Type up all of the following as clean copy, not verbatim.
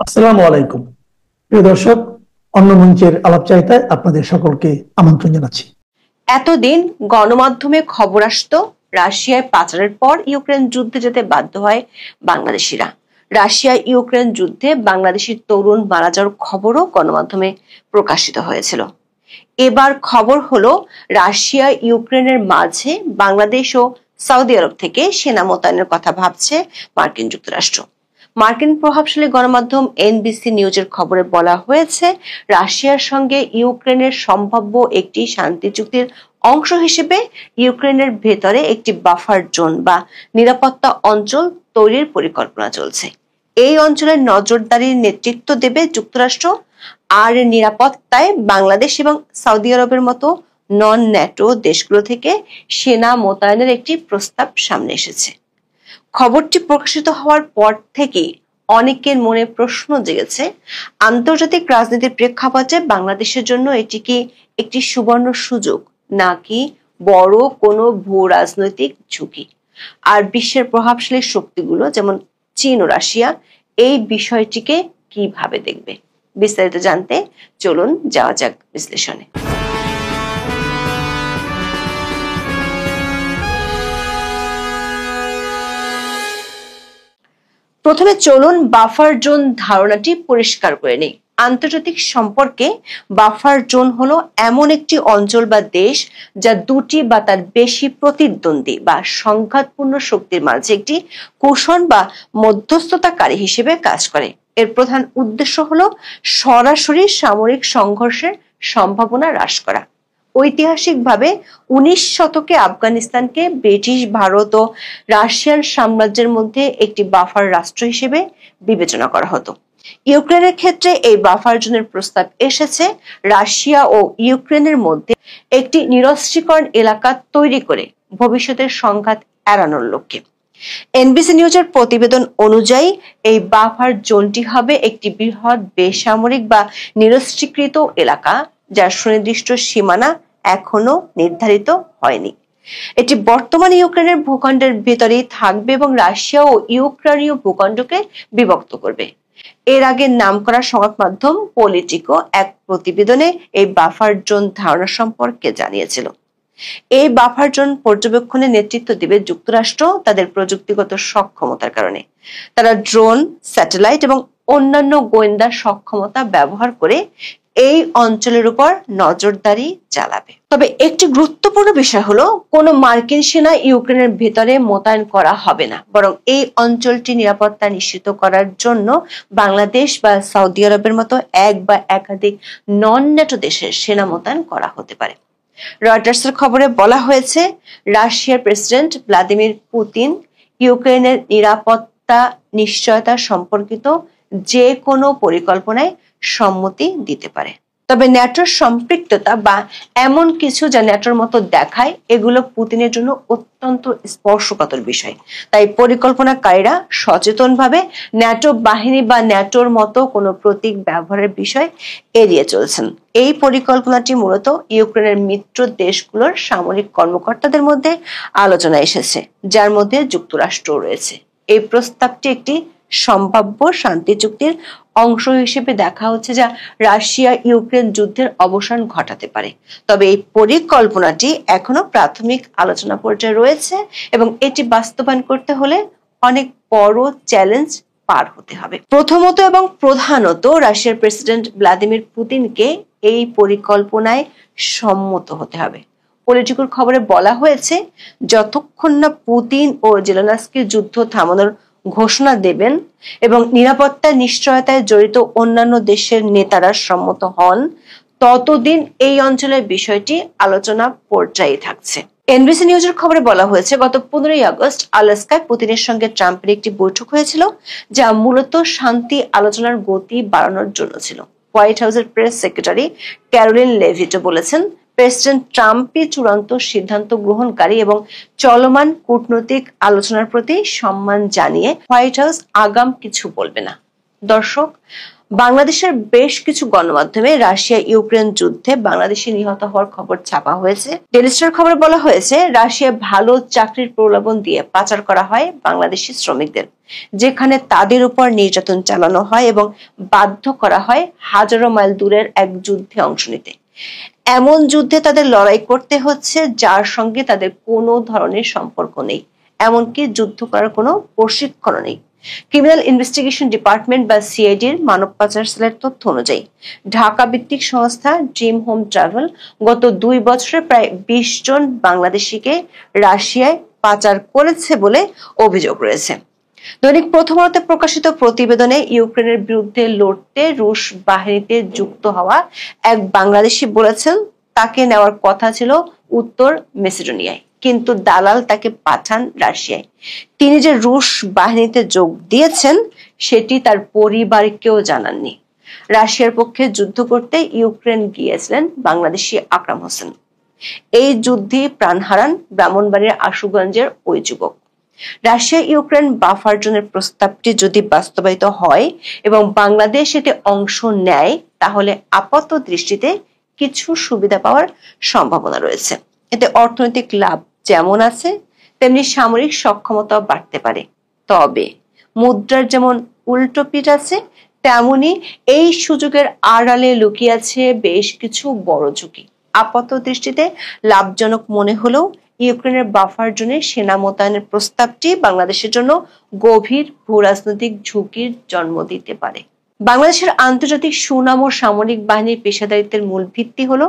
আসসালামু আলাইকুম প্রিয় দর্শক, অন্য মঞ্চের আলাপচারিতায় আপনাদের সকলকে আমন্ত্রণ জানাচ্ছি। এতদিন গণমাধ্যমে খবর আসতো রাশিয়ায় পাচারের পর ইউক্রেন যুদ্ধে যেতে বাধ্য হয় বাংলাদেশিরা। রাশিয়া ইউক্রেন যুদ্ধে বাংলাদেশি তরুণ মারা যাওয়ার খবরও গণমাধ্যমে প্রকাশিত হয়েছিল। এবার খবর হলো রাশিয়া ইউক্রেনের মাঝে বাংলাদেশ ও সৌদি আরব থেকে সেনা মোতায়েনের কথা ভাবছে মার্কিন যুক্তরাষ্ট্র। মার্কিন প্রভাবশালী গণমাধ্যম এনবিসি নিউজের খবরে বলা হয়েছে, রাশিয়ার সঙ্গে ইউক্রেনের সম্ভাব্য একটি শান্তি চুক্তির অংশ হিসেবে ইউক্রেনের ভেতরে একটি বাফার জোন বা নিরাপত্তা অঞ্চল তৈরির পরিকল্পনা চলছে। এই অঞ্চলের নজরদারির নেতৃত্ব দেবে যুক্তরাষ্ট্র, আর নিরাপত্তায় বাংলাদেশ এবং সৌদি আরবের মতো নন ন্যাটো দেশগুলো থেকে সেনা মোতায়েনের একটি প্রস্তাব সামনে এসেছে। খবরটি প্রকাশিত হওয়ার পর থেকে অনেকের মনে প্রশ্ন জেগেছে, আন্তর্জাতিক রাজনীতির প্রেক্ষাপটে বাংলাদেশের জন্য এটি কি একটি সুবর্ণ সুযোগ নাকি বড় কোনো ভূ রাজনৈতিক ঝুঁকি? আর বিশ্বের প্রভাবশালী শক্তিগুলো যেমন চীন ও রাশিয়া এই বিষয়টিকে কিভাবে দেখবে? বিস্তারিত জানতে চলুন যাওয়া যাক বিশ্লেষণে। প্রথমে চলুন বাফার জোন ধারণাটি পরিষ্কার করে নেই। আন্তর্জাতিক সম্পর্কে বাফার জোন হলো এমন একটি অঞ্চল বা দেশ যা দুটি বা তার বেশি প্রতিদ্বন্দ্বী বা সংঘাতপূর্ণ শক্তির মাঝে একটি কুশন বা মধ্যস্থতাকারী হিসেবে কাজ করে। এর প্রধান উদ্দেশ্য হলো সরাসরি সামরিক সংঘর্ষের সম্ভাবনা হ্রাস করা। ঐতিহাসিকভাবে 19 শতকে আফগানিস্তানকে ব্রিটিশ, ভারত ও রাশিয়ান সাম্রাজ্যের মধ্যে একটি বাফার রাষ্ট্র হিসেবে বিবেচনা করা হতো। ইউক্রেনের ক্ষেত্রে এই বাফার জোনের প্রস্তাব এসেছে রাশিয়া ও ইউক্রেনের মধ্যে একটি নিরস্ত্রীকরণ এলাকা তৈরি করে ভবিষ্যতের সংঘাত এড়ানোর লক্ষ্যে। এনবিসি নিউজের প্রতিবেদন অনুযায়ী এই বাফার জোনটি হবে একটি বৃহৎ বেসামরিক বা নিরস্ত্রীকৃত এলাকা যার সুনির্দিষ্ট সীমানা এখনো নির্ধারিত হয়নি। এটি বর্তমান ইউক্রেনের ভূখণ্ডের ভেতরেই থাকবে এবং রাশিয়া ও ইউক্রেনীয় ভূখণ্ডকে বিভক্ত করবে। এর আগে নামকরা সংবাদ মাধ্যম পলিটিকো এক প্রতিবেদনে এই বাফার জোন ধারণা সম্পর্কে জানিয়েছিল। এই বাফার জোন পর্যবেক্ষণে নেতৃত্ব দেবে যুক্তরাষ্ট্র তাদের প্রযুক্তিগত সক্ষমতার কারণে। তারা ড্রোন, স্যাটেলাইট এবং অন্যান্য গোয়েন্দা সক্ষমতা ব্যবহার করে এই অঞ্চলের উপর নজরদারি চালাবে। তবে একটি গুরুত্বপূর্ণ বিষয় হলো, কোনো মার্কিন সেনা ইউক্রেনের ভেতরে মোতায়েন করা হবে না, বরং এই অঞ্চলটি নিরাপত্তা নিশ্চিত করার জন্য বাংলাদেশ বা সৌদি আরবের মতো এক বা একাধিক নন ন্যাটো দেশের সেনা মোতায়েন করা হতে পারে। রয়টার্সের খবরে বলা হয়েছে, রাশিয়ার প্রেসিডেন্ট ভ্লাদিমির পুতিন ইউক্রেনের নিরাপত্তা নিশ্চয়তা সম্পর্কিত যে কোনো পরিকল্পনায় সম্মতি দিতে পারে। তবে ন্যাটোর সম্পৃক্ততা বা এমন কিছু যা ন্যাটোর মতো দেখায়, এগুলো পুতিনের জন্য অত্যন্ত স্পর্শকাতর বিষয়। তাই পরিকল্পনাকারীরা সচেতনভাবে ন্যাটো বাহিনী বা ন্যাটোর মতো কোনো প্রতীক ব্যবহারের বিষয় এড়িয়ে চলছেন। এই পরিকল্পনাটি মূলত ইউক্রেনের মিত্র দেশগুলোর সামরিক কর্মকর্তাদের মধ্যে আলোচনা এসেছে, যার মধ্যে যুক্তরাষ্ট্র রয়েছে। এই প্রস্তাবটি একটি সম্ভাব্য শান্তি চুক্তির অংশ হিসেবে দেখা হচ্ছে, যা রাশিয়া ইউক্রেন যুদ্ধের অবসান ঘটাতে পারে। তবে এই পরিকল্পনাটি এখনো প্রাথমিক আলোচনা পর্যায়ে রয়েছে এবং এটি বাস্তবায়ন করতে হলে অনেক বড় চ্যালেঞ্জ পার হতে হবে। প্রথমত এবং প্রধানত রাশিয়ার প্রেসিডেন্ট ভ্লাদিমির পুতিনকে এই পরিকল্পনায় সম্মত হতে হবে। পলিটিকোর খবরে বলা হয়েছে, যতক্ষণ না পুতিন ও জেলেনস্কি যুদ্ধ থামানোর ঘোষণা দেবেন এবং নিরাপত্তা নিশ্চয়তায় জড়িত অন্যান্য দেশের নেতারা সম্মত হন, ততদিন এই অঞ্চলের বিষয়টি আলোচনা পর্যায়ে থাকছে। এনবিসি নিউজের খবরে বলা হয়েছে, গত 15ই আগস্ট আলাস্কায় পুতিনের সঙ্গে ট্রাম্পের একটি বৈঠক হয়েছিল, যা মূলত শান্তি আলোচনার গতি বাড়ানোর জন্য ছিল। হোয়াইট হাউসের প্রেস সেক্রেটারি ক্যারোলিন লেভিটো বলেছেন, প্রেসিডেন্ট ট্রাম্পই চূড়ান্ত সিদ্ধান্ত গ্রহণকারী এবং চলমান কূটনৈতিক আলোচনার প্রতি সম্মান জানিয়ে হোয়াইট হাউস আগাম কিছু বলবে না। দর্শক, বাংলাদেশের বেশ কিছু গণমাধ্যমে রাশিয়া ইউক্রেন যুদ্ধে বাংলাদেশি নিহত হওয়ার খবর ছাপা হয়েছে। ডেইলি স্টার খবরে বলা হয়েছে, রাশিয়া ভালো চাকরির প্রলোভন দিয়ে পাচার করা হয় বাংলাদেশি শ্রমিকদের, যেখানে তাদের উপর নির্যাতন চালানো হয় এবং বাধ্য করা হয় হাজারো মাইল দূরের এক যুদ্ধে অংশ নিতে। এমন যুদ্ধে তাদের লড়াই করতে হচ্ছে যার সঙ্গে তাদের কোনো ধরনের সম্পর্ক নেই, এমনকি যুদ্ধ করার কোনো প্রশিক্ষণ নেই। ক্রিমিনাল ইনভেস্টিগেশন ডিপার্টমেন্ট বা সিআইডির মানব পাচার সেলের তথ্য অনুযায়ী ঢাকা ভিত্তিক সংস্থা ড্রিম হোম ট্রাভেল গত 2 বছরে প্রায় 20 জন বাংলাদেশিকে রাশিয়ায় পাচার করেছে বলে অভিযোগ রয়েছে। দৈনিক প্রথম আলোতে প্রকাশিত প্রতিবেদনে ইউক্রেনের বিরুদ্ধে লড়তে রুশ বাহিনীতে যুক্ত হওয়া এক বাংলাদেশি বলেছেন, তাকে নেওয়ার কথা ছিল উত্তর মেসিডোনিয়ায়, কিন্তু দালাল তাকে পাঠান রাশিয়ায়। তিনি যে রুশ বাহিনীতে যোগ দিয়েছেন সেটি তার পরিবারকেও জানাননি। রাশিয়ার পক্ষে যুদ্ধ করতে ইউক্রেন গিয়েছিলেন বাংলাদেশি আকরাম হোসেন। এই যুদ্ধে প্রাণ হারান ব্রাহ্মণবাড়িয়ার আশুগঞ্জের ওই যুবক। রাশিয়া ইউক্রেন বাফার জোনের প্রস্তাবটি যদি বাস্তবায়িত হয় এবং বাংলাদেশ এতে অংশ নেয়, তাহলে আপাত দৃষ্টিতে কিছু সুবিধা পাওয়ার সম্ভাবনা রয়েছে। এতে অর্থনৈতিক লাভ যেমন আছে, তেমনি সামরিক সক্ষমতাও বাড়তে পারে। তবে মুদ্রার যেমন উল্টো পিঠ আছে, তেমনি এই সুযোগের আড়ালে লুকিয়ে আছে বেশ কিছু বড় ঝুঁকি। আপাত দৃষ্টিতে লাভজনক মনে হলেও ইউক্রেনের বাফার জোনে সেনা মোতায়েনের প্রস্তাবটি বাংলাদেশের জন্য গভীর ভূরাজনৈতিক ঝুঁকির জন্ম দিতে পারে। বাংলাদেশের আন্তর্জাতিক সুনাম ও সামরিক বাহিনীর পেশাদারিত্বের মূল ভিত্তি হলো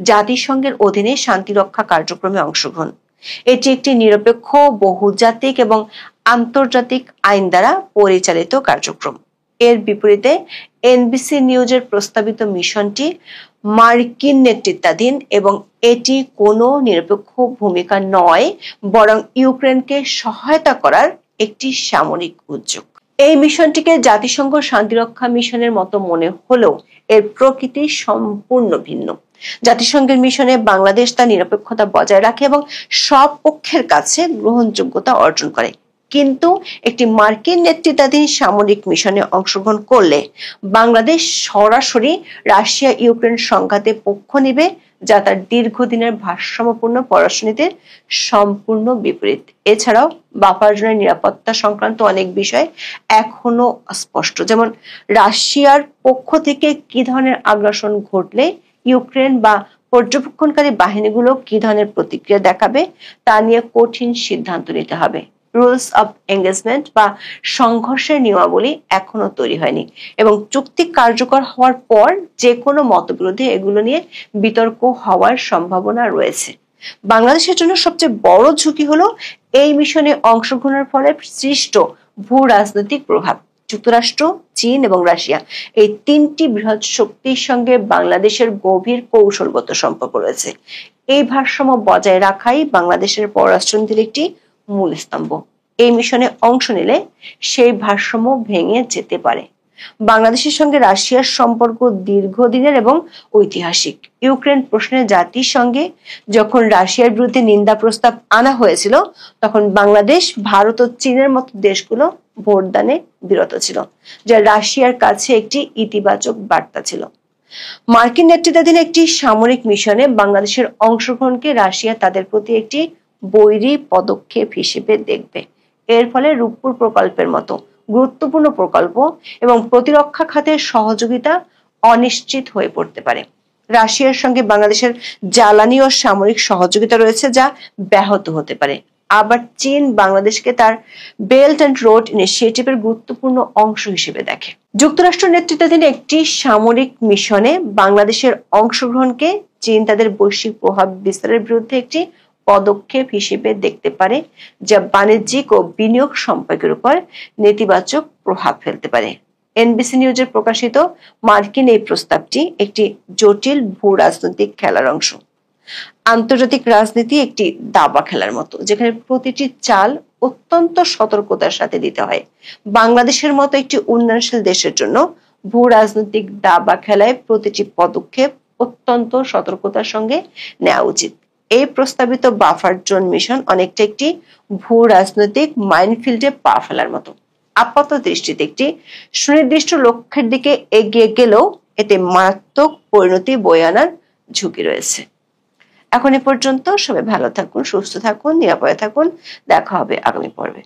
জাতিসংঘের অধীনে শান্তিরক্ষা কার্যক্রমে অংশগ্রহণ। এটি একটি নিরপেক্ষ, বহুজাতিক এবং আন্তর্জাতিক আইন দ্বারা পরিচালিত কার্যক্রম। এর বিপরীতে এনবিসি নিউজের প্রস্তাবিত মিশনটি মার্কিন নেতৃত্বাধীন এবং এটি কোনো নিরপেক্ষ ভূমিকা নয়, বরং ইউক্রেনকে সহায়তা করার একটি সামরিক উদ্যোগ। এই মিশনটিকে জাতিসংঘ শান্তিরক্ষা মিশনের মতো মনে হলেও এর প্রকৃতি সম্পূর্ণ ভিন্ন। জাতিসংঘের মিশনে বাংলাদেশ তার নিরপেক্ষতা বজায় রাখে এবং সব পক্ষের কাছে গ্রহণযোগ্যতা অর্জন করে, কিন্তু একটি মার্কিন নেতৃত্বাধীন সামরিক মিশনে অংশগ্রহণ করলে বাংলাদেশ সরাসরি রাশিয়া ইউক্রেন সংঘাতে পক্ষ নেবে, যা তার দীর্ঘদিনের ভারসাম্যপূর্ণ পররাষ্ট্রনীতির সম্পূর্ণ বিপরীত। এছাড়াও বাফার জোনের নিরাপত্তা সংক্রান্ত অনেক বিষয় এখনো অস্পষ্ট, যেমন রাশিয়ার পক্ষ থেকে কি ধরনের আগ্রাসন ঘটলে ইউক্রেন বা পর্যবেক্ষণকারী বাহিনীগুলো কি ধরনের প্রতিক্রিয়া দেখাবে তা নিয়ে কঠিন সিদ্ধান্ত নিতে হবে। রুলস অফ এঙ্গেজমেন্ট বা সংঘর্ষের নিয়মাবলী এখনো তৈরি হয়নি এবং চুক্তি কার্যকর হওয়ার পর যে কোনো মতবিরোধে এগুলো নিয়ে বিতর্ক হওয়ার সম্ভাবনা রয়েছে। বাংলাদেশের জন্য সবচেয়ে বড় ঝুঁকি হলো এই মিশনে অংশগ্রহণের ফলে সৃষ্ট ভূ রাজনৈতিক প্রভাব। যুক্তরাষ্ট্র, চীন এবং রাশিয়া এই তিনটি বৃহৎ শক্তির সঙ্গে বাংলাদেশের গভীর কৌশলগত সম্পর্ক রয়েছে। এই ভারসাম্য বজায় রাখাই বাংলাদেশের পররাষ্ট্রনীতির একটি মূল স্তম্ভ। এই মিশনে অংশ নিলে সেই ভারসাম্য ভেঙে যেতে পারে। বাংলাদেশের সঙ্গে রাশিয়ার সম্পর্ক দীর্ঘদিনের এবং ঐতিহাসিক। ইউক্রেন প্রশ্নে জাতিসংঘে যখন রাশিয়ার বিরুদ্ধে নিন্দা প্রস্তাব আনা হয়েছিল, তখন বাংলাদেশ, ভারত ও চীনের মতো দেশগুলো ভোটদানে বিরত ছিল, যা রাশিয়ার কাছে একটি ইতিবাচক বার্তা ছিল। মার্কিন নেতৃত্বাধীন একটি সামরিক মিশনে বাংলাদেশের অংশগ্রহণকে রাশিয়া তাদের প্রতি একটি বৈরী পদক্ষেপ হিসেবে দেখবে। এর ফলে রূপপুর প্রকল্পের মতো গুরুত্বপূর্ণ প্রকল্প এবং প্রতিরক্ষা খাতের সহযোগিতা অনিশ্চিত হয়ে পড়তে পারে। রাশিয়ার সঙ্গে বাংলাদেশের জ্বালানি ও সামরিক সহযোগিতা রয়েছে, যা ব্যাহত হতে পারে। আবার চীন বাংলাদেশকে তার বেল্ট অ্যান্ড রোড ইনিশিয়েটিভের গুরুত্বপূর্ণ অংশ হিসেবে দেখে। যুক্তরাষ্ট্র নেতৃত্বাধীন একটি সামরিক মিশনে বাংলাদেশের অংশগ্রহণকে চীন তাদের বৈশ্বিক প্রভাব বিস্তারের বিরুদ্ধে একটি পদক্ষেপ হিসেবে দেখতে পারে, যা বাণিজ্যিক ও বিনিয়োগ সম্পর্কের উপর নেতিবাচক প্রভাব ফেলতে পারে। এনবিসি নিউজের প্রকাশিত মার্কিন এই প্রস্তাবটি একটি জটিল ভূ রাজনৈতিক খেলার অংশ। আন্তর্জাতিক রাজনীতি একটি দাবা খেলার মতো, যেখানে প্রতিটি চাল অত্যন্ত সতর্কতার সাথে দিতে হয়। বাংলাদেশের মতো একটি উন্নয়নশীল দেশের জন্য ভূ রাজনৈতিক দাবা খেলায় প্রতিটি পদক্ষেপ অত্যন্ত সতর্কতার সঙ্গে নেওয়া উচিত। এই প্রস্তাবিত বাফার জোন মিশন অনেকটা একটি ভূ রাজনৈতিক মাইনফিল্ডে পা ফেলার মতো। আপাত দৃষ্টিতে একটি সুনির্দিষ্ট লক্ষ্যের দিকে এগিয়ে গেলেও এতে মারাত্মক পরিণতি বয়ে আনার ঝুঁকি রয়েছে। এখন এ পর্যন্ত। সবাই ভালো থাকুন, সুস্থ থাকুন, নিরাপদে থাকুন। দেখা হবে আগামী পর্বে।